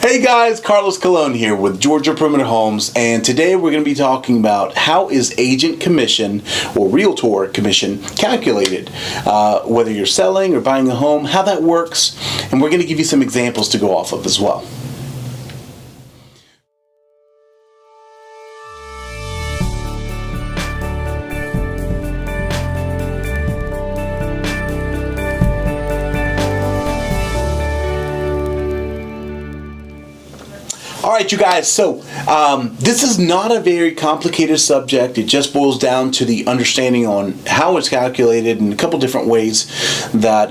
Hey guys, Carlos Colon here with Georgia Perimeter Homes, and today we're going to be talking about how is agent commission or realtor commission calculated, whether you're selling or buying a home, how that works, and we're going to give you some examples to go off of as well. Alright you guys, so this is not a very complicated subject. It just boils down to the understanding on how it's calculated and a couple different ways that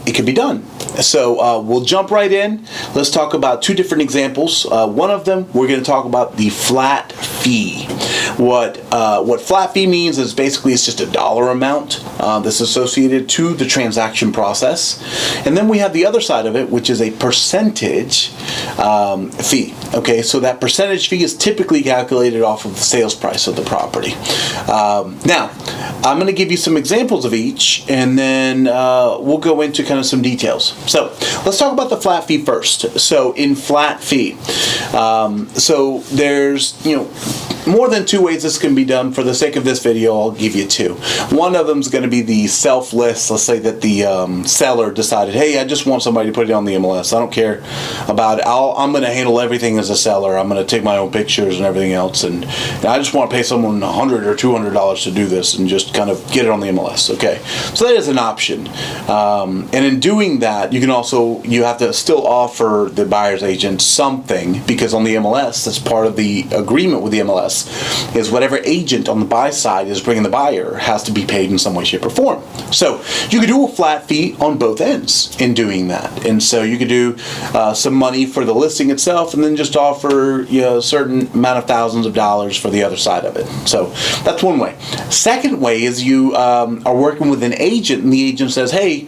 it can be done. So we'll jump right in. Let's talk about two different examples. One of them, we're going to talk about the flat fee. What flat fee means is basically it's just a dollar amount that's associated to the transaction process. And then we have the other side of it, which is a percentage fee. Okay, so that percentage fee is typically calculated off of the sales price of the property. Now, I'm going to give you some examples of each, and then we'll go into kind of some details. So let's talk about the flat fee first. So in flat fee, so there's, more than two ways this can be done. For the sake of this video, I'll give you two. One of them is going to be the self-list. Let's say that the seller decided, hey, I just want somebody to put it on the MLS. I don't care about it. I'm going to handle everything as a seller. I'm going to take my own pictures and everything else, and I just want to pay someone $100 or $200 to do this and just kind of get it on the MLS. Okay, so that is an option. And in doing that, you have to still offer the buyer's agent something, because on the MLS, that's part of the agreement with the MLS, is whatever agent on the buy side is bringing the buyer has to be paid in some way, shape, or form. So you could do a flat fee on both ends in doing that. And so you could do some money for the listing itself, and then just offer a certain amount of thousands of dollars for the other side of it. So that's one way. Second way is you are working with an agent, and the agent says, hey,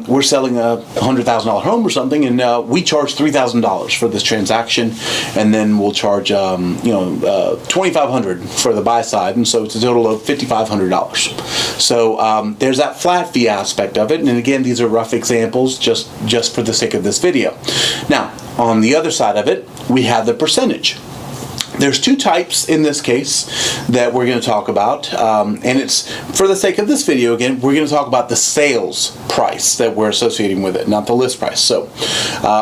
we're selling a $100,000 home or something, and we charge $3,000 for this transaction, and then we'll charge $2,500 for the buy side, and so it's a total of $5,500. So there's that flat fee aspect of it, and again, these are rough examples just for the sake of this video. Now, on the other side of it, we have the percentage. There's two types in this case that we're going to talk about, and it's, for the sake of this video, again, we're going to talk about the sales price that we're associating with it, not the list price. So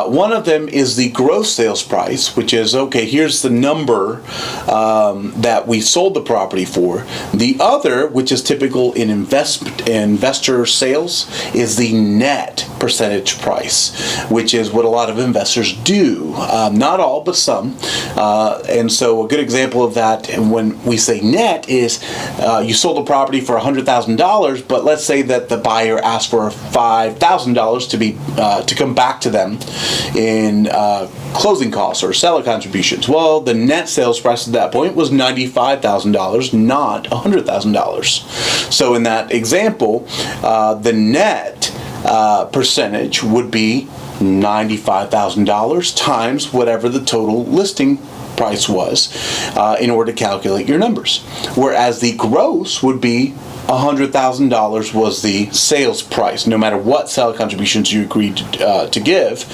one of them is the gross sales price, which is, okay, here's the number that we sold the property for. The other, which is typical in investor sales, is the net percentage price, which is what a lot of investors do. Not all, but some. And so a good example of that, and when we say net, is you sold the property for $100,000, but let's say that the buyer asked for $5,000 to come back to them in closing costs or seller contributions. Well, the net sales price at that point was $95,000, not $100,000. So in that example, the net percentage would be $95,000 times whatever the total listing price was in order to calculate your numbers. Whereas the gross would be $100,000 was the sales price. No matter what seller contributions you agreed to give,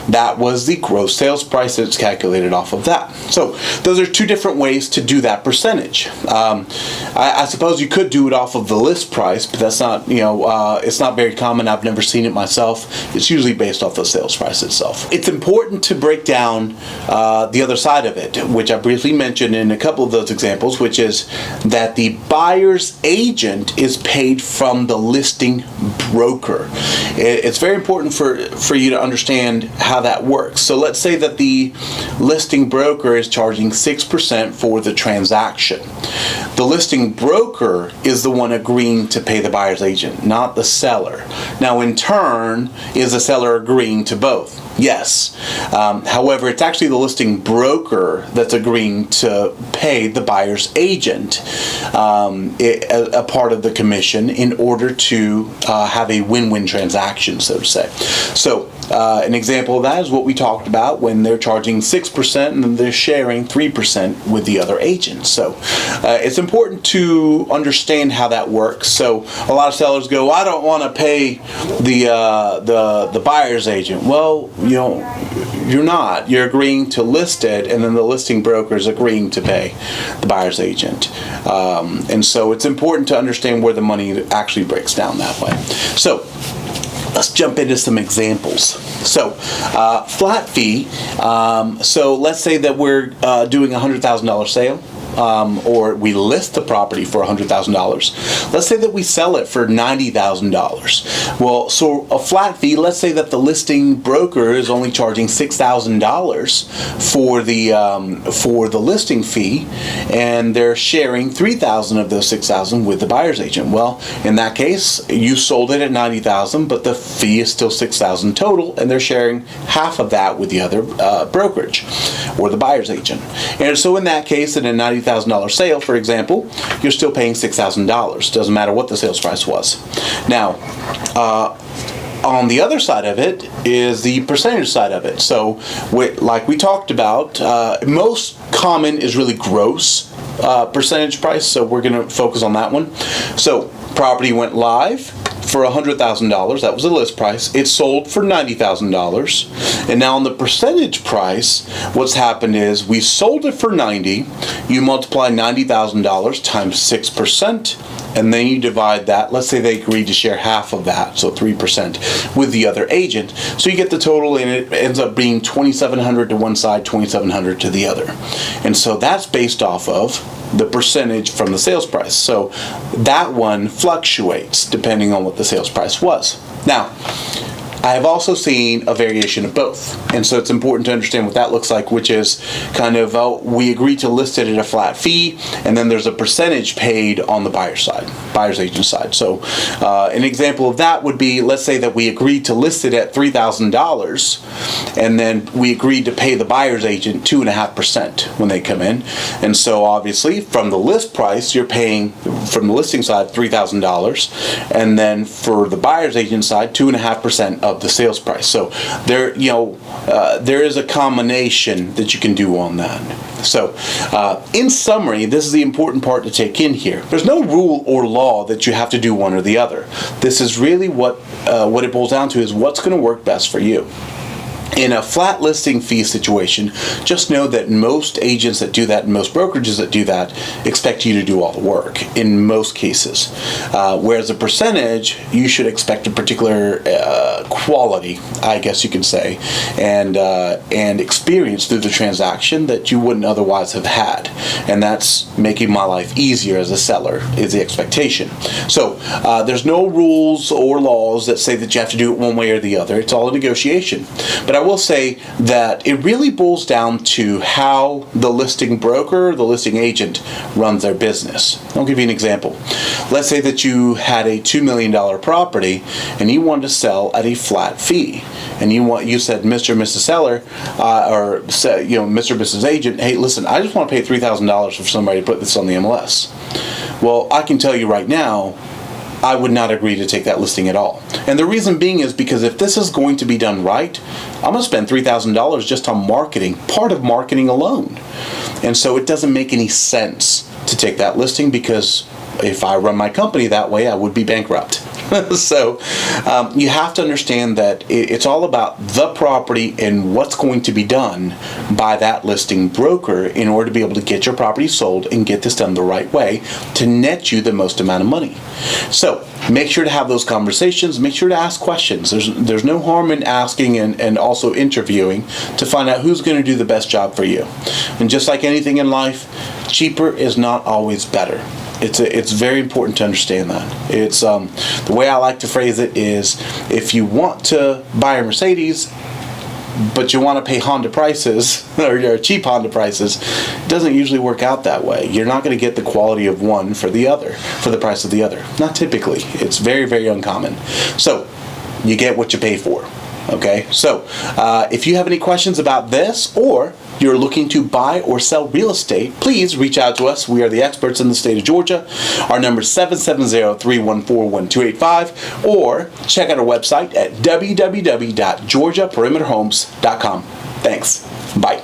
that was the gross sales price that's calculated off of that. So those are two different ways to do that percentage. I suppose you could do it off of the list price, but that's not, it's not very common. I've never seen it myself. It's usually based off the sales price itself. It's important to break down the other side of it, which I briefly mentioned in a couple of those examples, which is that the buyer's agent is paid from the listing broker. It's very important for you to understand how that works. So let's say that the listing broker is charging 6% for the transaction. The listing broker is the one agreeing to pay the buyer's agent, not the seller. Now, in turn, is the seller agreeing to both? Yes. However, it's actually the listing broker that's agreeing to pay the buyer's agent a part of the commission in order to have a win-win transaction, so to say. So An example of that is what we talked about when they're charging 6% and then they're sharing 3% with the other agent. So it's important to understand how that works. So a lot of sellers go, I don't want to pay the buyer's agent. Well, you're not. You're agreeing to list it, and then the listing broker is agreeing to pay the buyer's agent. And so it's important to understand where the money actually breaks down that way. So let's jump into some examples. So flat fee. So let's say that we're doing a $100,000 sale. Or we list the property for $100,000. Let's say that we sell it for $90,000. Well, so a flat fee, let's say that the listing broker is only charging $6,000 for the listing fee, and they're sharing $3,000 of those $6,000 with the buyer's agent. Well, in that case, you sold it at $90,000, but the fee is still $6,000 total, and they're sharing half of that with the other brokerage or the buyer's agent. And so in that case, in a $90,000 sale, for example, you're still paying $6,000. Doesn't matter what the sales price was. Now, on the other side of it is the percentage side of it. So, like we talked about, most common is really gross percentage price. So we're going to focus on that one. So, property went live for $100,000. That was the list price. It sold for $90,000. And now on the percentage price, what's happened is we sold it for $90,000. You multiply $90,000 times 6%, and then you divide that. Let's say they agreed to share half of that, so 3% with the other agent. So you get the total, and it ends up being $2,700 to one side, $2,700 to the other. And so that's based off of the percentage from the sales price. So that one fluctuates depending on what the sales price was. Now, I have also seen a variation of both. And so it's important to understand what that looks like, which is kind of, we agree to list it at a flat fee, and then there's a percentage paid on the buyer's agent side. So an example of that would be, let's say that we agreed to list it at $3,000, and then we agreed to pay the buyer's agent 2.5% when they come in. And so obviously from the list price, you're paying, from the listing side, $3,000, and then for the buyer's agent side, 2.5% of the sales price. So there is a combination that you can do on that. So in summary, this is the important part to take in here. There's no rule or law that you have to do one or the other. This is really what it boils down to, is what's going to work best for you. In a flat listing fee situation, just know that most agents that do that and most brokerages that do that expect you to do all the work in most cases. Whereas a percentage, you should expect a particular quality, I guess you could say, and experience through the transaction that you wouldn't otherwise have had. And that's making my life easier as a seller is the expectation. So there's no rules or laws that say that you have to do it one way or the other. It's all a negotiation. But I will say that it really boils down to how the listing broker, the listing agent, runs their business. I'll give you an example. Let's say that you had a $2 million property and you wanted to sell at a flat fee, and you said, Mr. and Mrs. Seller, or Mr. and Mrs. Agent, hey, listen, I just want to pay $3,000 for somebody to put this on the MLS. Well, I can tell you right now, I would not agree to take that listing at all. And the reason being is because if this is going to be done right, I'm going to spend $3,000 just on marketing, part of marketing alone. And so it doesn't make any sense to take that listing, because if I run my company that way, I would be bankrupt. So you have to understand that it's all about the property and what's going to be done by that listing broker in order to be able to get your property sold and get this done the right way to net you the most amount of money. So make sure to have those conversations. Make sure to ask questions. There's no harm in asking and also interviewing to find out who's going to do the best job for you. And just like anything in life, cheaper is not always better. It's very important to understand that. It's the way I like to phrase it is, if you want to buy a Mercedes, but you want to pay Honda prices, or cheap Honda prices, it doesn't usually work out that way. You're not going to get the quality of one for the other, for the price of the other. Not typically. It's very, very uncommon. So you get what you pay for. Okay, so if you have any questions about this, or you're looking to buy or sell real estate, please reach out to us. We are the experts in the state of Georgia. Our number is 770-314-1285, or check out our website at www.georgiaperimeterhomes.com. Thanks. Bye.